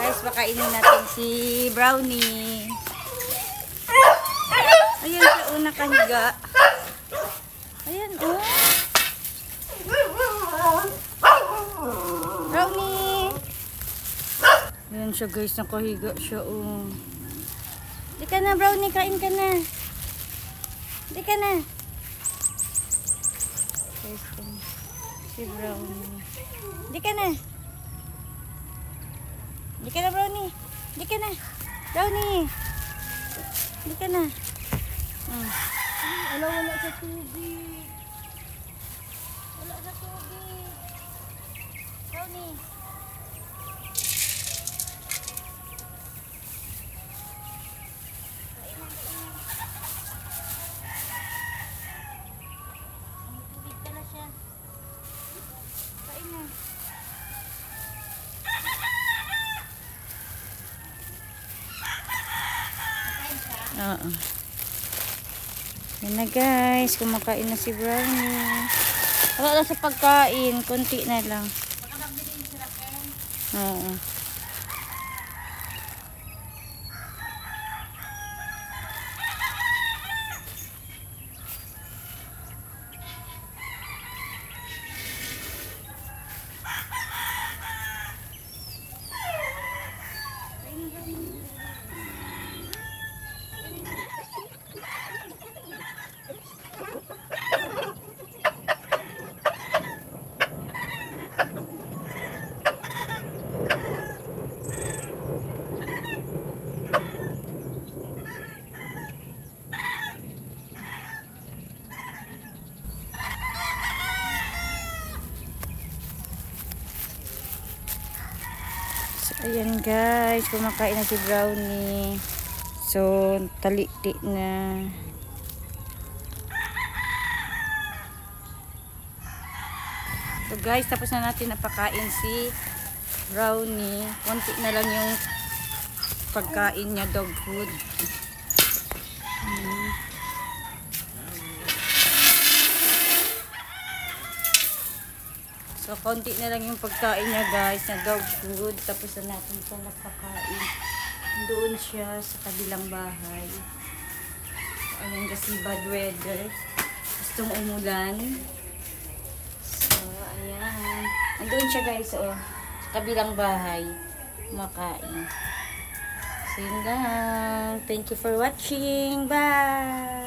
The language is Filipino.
Guys, pakainin natin si Brownie. Ayan siya, nakahiga. Ayan, oh. Brownie. Ayan siya, guys, nakahiga siya, oh. Di ka na, Brownie, kain ka na. Di ka na. Guys, si Brownie. Di ka na. Di ka na, Brownie. Di ka na. Brownie. Di ka na. Wala sa tubig. Wala sa tubig. Brownie. Tubig ka na siya. Kain na. Oo. Yan na, guys. Kumakain na si Brownie. Wala na sa pagkain. Kunti na lang. Oo. Ayan, guys, kumakain na si Brownie. So, taliti na. So, guys, tapos na natin napakain si Brownie. Konti na lang yung pagkain niya, dog food. So, konti na lang yung pagkain niya, guys, na dog food. Tapos na natin siya napakain. Doon siya sa kabilang bahay. So, ayan kasi bad weather. Gustong umulan. So, ayan. Andoon siya, guys, oh. Sa kabilang bahay. Kumakain. So, yun lang. Thank you for watching. Bye!